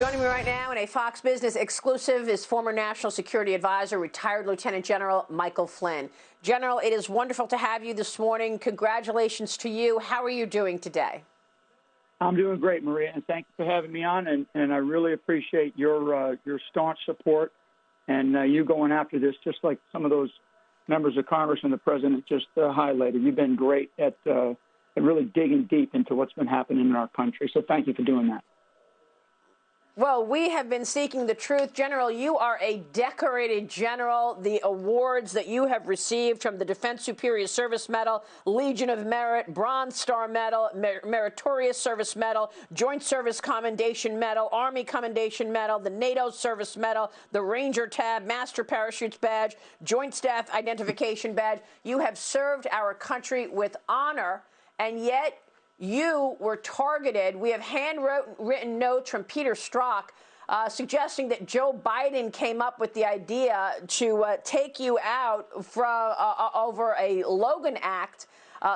Joining me right now in a Fox Business exclusive is former National Security Advisor, retired Lieutenant General Michael Flynn. General, it is wonderful to have you this morning. Congratulations to you. How are you doing today? I'm doing great, Maria, and thank you for having me on. And I really appreciate your staunch support and you going after this, just like some of those members of Congress and the president just highlighted. You've been great at really digging deep into what's been happening in our country. So thank you for doing that. Well, we have been seeking the truth. General, you are a decorated general. The awards that you have received from the Defense Superior Service Medal, Legion of Merit, Bronze Star Medal, Meritorious Service Medal, Joint Service Commendation Medal, Army Commendation Medal, the NATO Service Medal, the Ranger Tab, Master Parachutes Badge, Joint Staff Identification Badge. You have served our country with honor, and yet you were targeted. We have handwritten notes from Peter Strzok suggesting that Joe Biden came up with the idea to take you out over a Logan Act.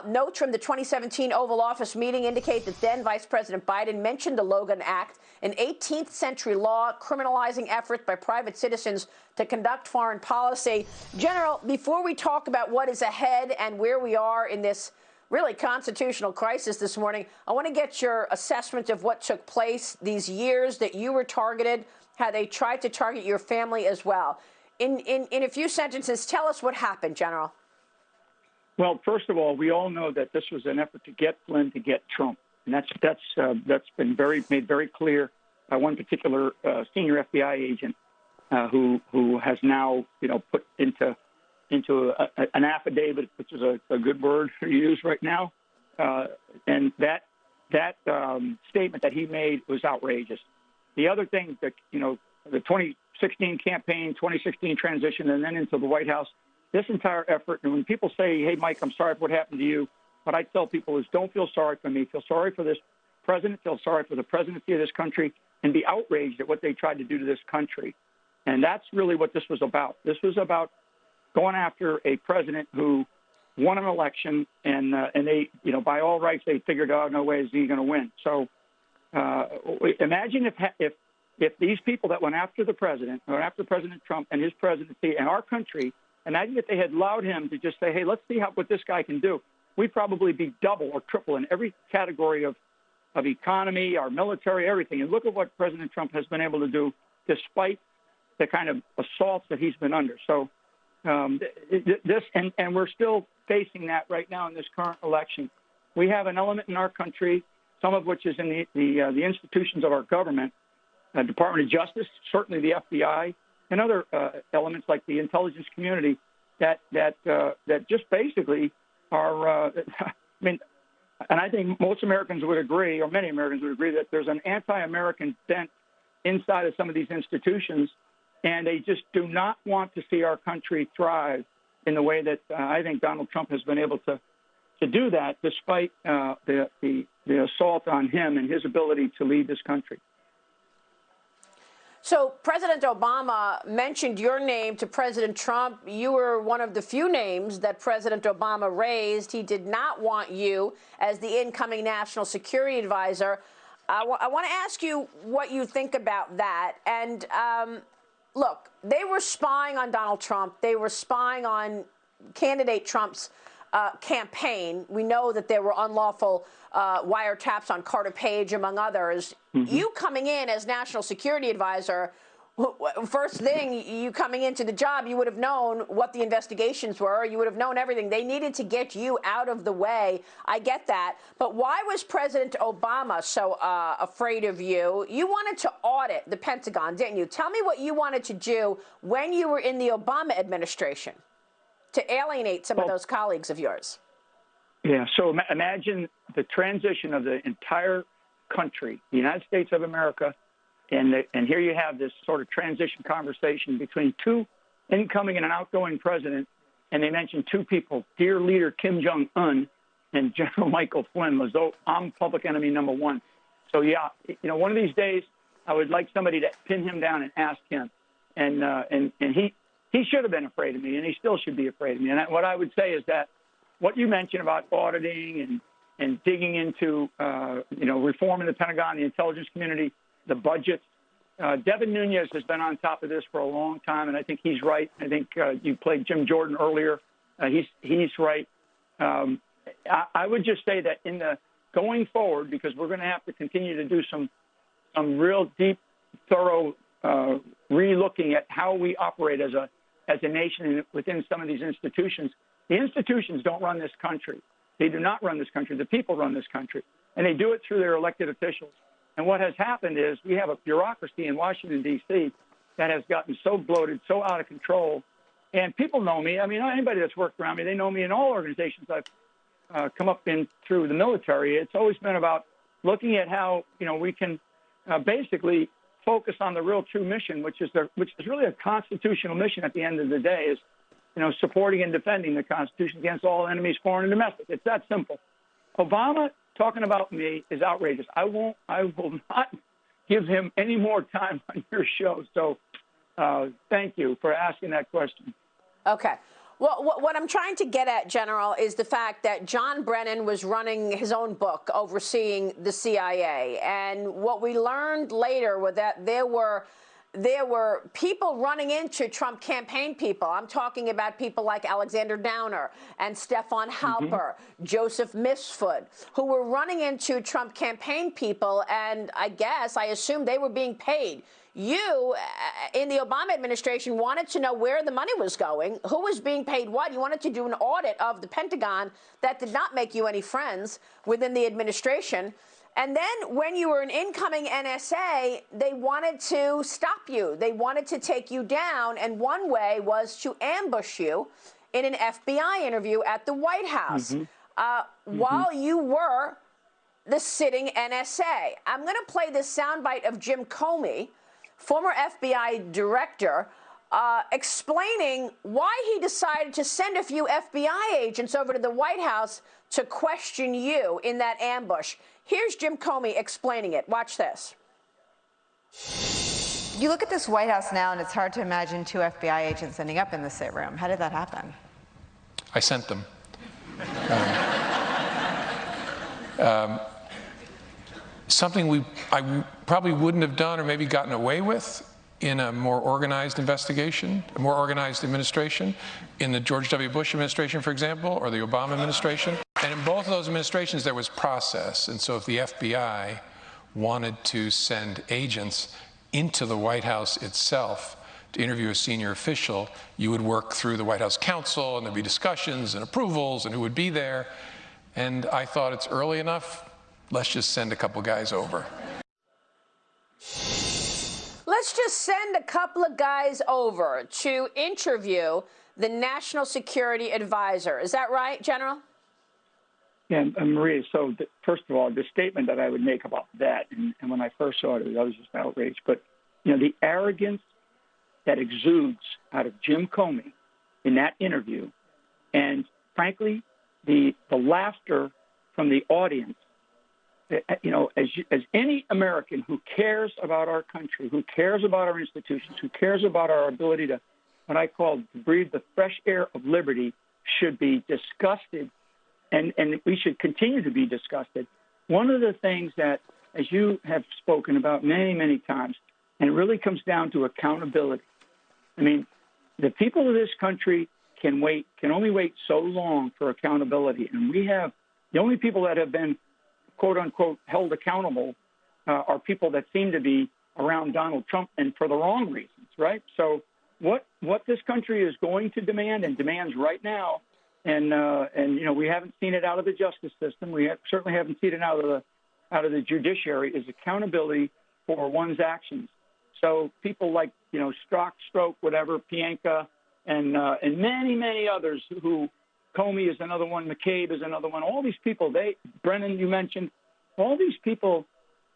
Notes from the 2017 Oval Office meeting indicate that then Vice President Biden mentioned the Logan Act, an 18th century law criminalizing efforts by private citizens to conduct foreign policy. General, before we talk about what is ahead and where we are in this really constitutional crisis this morning, I want to get your assessment of what took place these years that you were targeted, how they tried to target your family as well. In a few sentences, tell us what happened, General. Well, first of all, we all know that this was an effort to get Flynn to get Trump, and that's been made very clear by one particular senior FBI agent who has now put into an affidavit, which is a good word to use right now. And that statement that he made was outrageous. The other thing that, the 2016 campaign, 2016 transition, and then into the White House, this entire effort, and when people say, hey, Mike, I'm sorry for what happened to you, what I tell people is don't feel sorry for me. Feel sorry for this president, feel sorry for the presidency of this country, and be outraged at what they tried to do to this country. And that's really what this was about. This was about going after a president who won an election, and they, by all rights, they figured, oh, no way is he going to win. So imagine if these people that went after the president, or after President Trump and his presidency and our country, imagine if they had allowed him to just say, hey, let's see what this guy can do. We'd probably be double or triple in every category of economy, our military, everything. And look at what President Trump has been able to do despite the kind of assaults that he's been under. So and we're still facing that right now in this current election. We have an element in our country, some of which is in the institutions of our government, Department of Justice, certainly the FBI, and other elements like the intelligence community that just basically are. And I think most Americans would agree, or many Americans would agree, that there's an anti-American bent inside of some of these institutions. And they just do not want to see our country thrive in the way that I think Donald Trump has been able to do that, despite the assault on him and his ability to lead this country. So President Obama mentioned your name to President Trump. You were one of the few names that President Obama raised. He did not want you as the incoming national security advisor. I want to ask you what you think about that. And look, they were spying on Donald Trump. They were spying on candidate Trump's campaign. We know that there were unlawful wiretaps on Carter Page, among others. Mm-hmm. You coming in as national security advisor, first thing, you coming into the job, you would have known what the investigations were. You would have known everything. They needed to get you out of the way. I get that. But why was President Obama so afraid of you? You wanted to audit the Pentagon, didn't you? Tell me what you wanted to do when you were in the Obama administration to alienate some of those colleagues of yours. Yeah, so imagine the transition of the entire country, the United States of America, and here you have this sort of transition conversation between two incoming and an outgoing president, and they mentioned two people, dear leader Kim Jong-un and General Michael Flynn, as though I'm public enemy number one. So, yeah, one of these days I would like somebody to pin him down and ask him. And he should have been afraid of me, and he still should be afraid of me. And what I would say is that what you mentioned about auditing and digging into, reforming the Pentagon, the intelligence community, the budgets, Devin Nunes has been on top of this for a long time, and I think he's right. I think you played Jim Jordan earlier. He's right. I would just say that in the going forward, because we're going to have to continue to do some real deep, thorough re-looking at how we operate as a nation within some of these institutions. The institutions don't run this country. They do not run this country. The people run this country, and they do it through their elected officials. And what has happened is we have a bureaucracy in Washington, D.C. that has gotten so bloated, so out of control. And people know me. I mean, anybody that's worked around me, they know me in all organizations I've come up in through the military. It's always been about looking at how, we can basically focus on the real true mission, which is really a constitutional mission at the end of the day, is, supporting and defending the Constitution against all enemies, foreign and domestic. It's that simple. Obama talking about me is outrageous. I will not give him any more time on your show. So thank you for asking that question. Okay. Well, what I'm trying to get at, General, is the fact that John Brennan was running his own book overseeing the CIA. And what we learned later was that there were people running into Trump campaign people. I'm talking about people like Alexander Downer and Stefan Halper, Joseph Misford, who were running into Trump campaign people. And I assume they were being paid. You, in the Obama administration, wanted to know where the money was going, who was being paid what. You wanted to do an audit of the Pentagon. That did not make you any friends within the administration. And then when you were an incoming NSA, they wanted to stop you. They wanted to take you down. And one way was to ambush you in an FBI interview at the White House while you were the sitting NSA. I'm going to play this soundbite of Jim Comey, former FBI director, explaining why he decided to send a few FBI agents over to the White House to question you in that ambush. Here's Jim Comey explaining it. Watch this. You look at this White House now, and it's hard to imagine two FBI agents ending up in the sit room. How did that happen? I sent them. Something I probably wouldn't have done or maybe gotten away with in a more organized investigation, a more organized administration, in the George W. Bush administration, for example, or the Obama administration. And in both of those administrations, there was process. And so if the FBI wanted to send agents into the White House itself to interview a senior official, you would work through the White House counsel, and there'd be discussions and approvals and who would be there. And I thought, it's early enough, let's just send a couple guys over. Let's just send a couple of guys over to interview the National Security Advisor. Is that right, General? Yeah, Maria, so first of all, the statement that I would make about that, and when I first saw it, I was just outraged, but, the arrogance that exudes out of Jim Comey in that interview, and frankly, the laughter from the audience, as any American who cares about our country, who cares about our institutions, who cares about our ability to, what I call, to breathe the fresh air of liberty, should be disgusted, and we should continue to be disgusted. One of the things that, as you have spoken about many, many times, and it really comes down to accountability. I mean, the people of this country can only wait so long for accountability, and we have the only people that have been, quote unquote, held accountable are people that seem to be around Donald Trump, and for the wrong reasons, right? So what this country is going to demand, and demands right now, and we haven't seen it out of the justice system. We certainly haven't seen it out of the judiciary, is accountability for one's actions. So people like Strzok, whatever, Pienka, and many, many others who. Comey is another one. McCabe is another one. All these people, Brennan, you mentioned, all these people,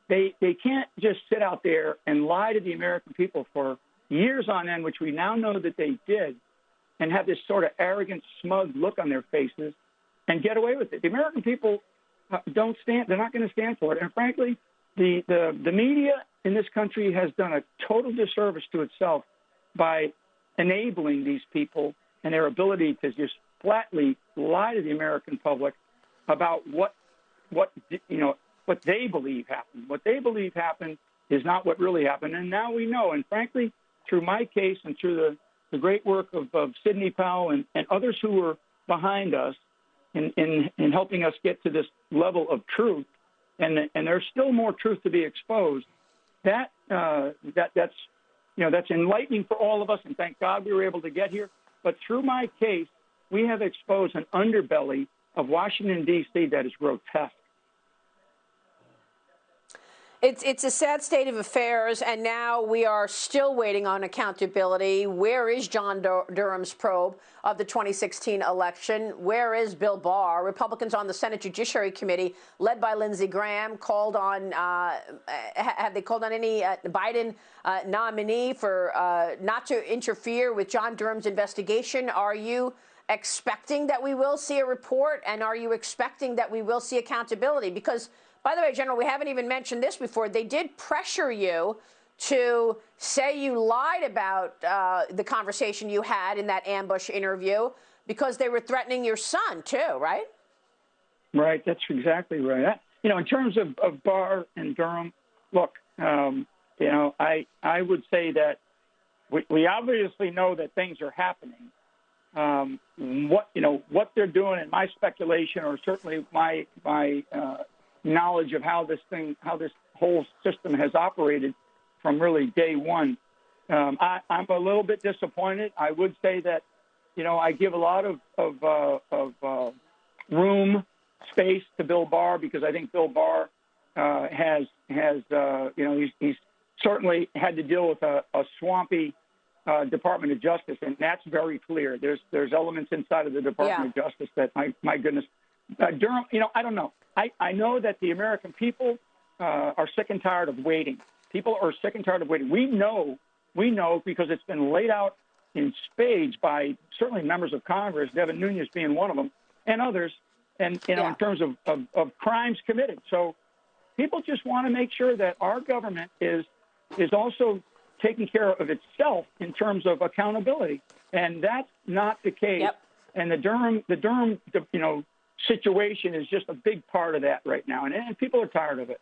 they can't just sit out there and lie to the American people for years on end, which we now know that they did, and have this sort of arrogant, smug look on their faces and get away with it. The American people they're not going to stand for it. And frankly, the media in this country has done a total disservice to itself by enabling these people and their ability to just flatly lie to the American public about what they believe happened. What they believe happened is not what really happened. And now we know. And frankly, through my case and through the great work of Sidney Powell and others who were behind us in helping us get to this level of truth, and there's still more truth to be exposed, that's enlightening for all of us, and thank God we were able to get here. But through my case, we have exposed an underbelly of Washington, D.C. that is grotesque. It's a sad state of affairs, and now we are still waiting on accountability. Where is John Durham's probe of the 2016 election? Where is Bill Barr? Republicans on the Senate Judiciary Committee, led by Lindsey Graham, called on, have they called on any Biden nominee for not to interfere with John Durham's investigation? Are you expecting that we will see a report, and are you expecting that we will see accountability? Because, by the way, General, we haven't even mentioned this before. They did pressure you to say you lied about the conversation you had in that ambush interview because they were threatening your son, too, right? Right. That's exactly right. In terms of Barr and Durham, look, I would say that we obviously know that things are happening. What they're doing, and my speculation, or certainly my knowledge of how this whole system has operated from really day one. I'm a little bit disappointed. I would say that, I give a lot of space to Bill Barr, because I think Bill Barr has he's certainly had to deal with a swampy Department of Justice, and that's very clear. There's elements inside of the Department of Justice that, my goodness, Durham, I don't know. I know that the American people are sick and tired of waiting. People are sick and tired of waiting. We know because it's been laid out in spades by certainly members of Congress, Devin Nunes being one of them, and others, and in terms of crimes committed. So people just want to make sure that our government is also taking care of itself in terms of accountability, and that's not the case. Yep. And the Durham, situation is just a big part of that right now, and people are tired of it.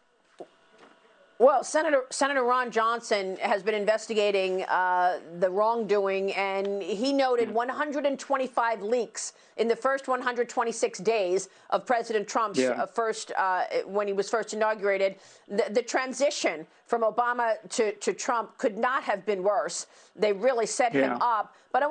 Well, Senator Ron Johnson has been investigating the wrongdoing, and he noted 125 leaks in the first 126 days of President Trump's when he was first inaugurated. The transition from Obama to Trump could not have been worse. They really set him up. But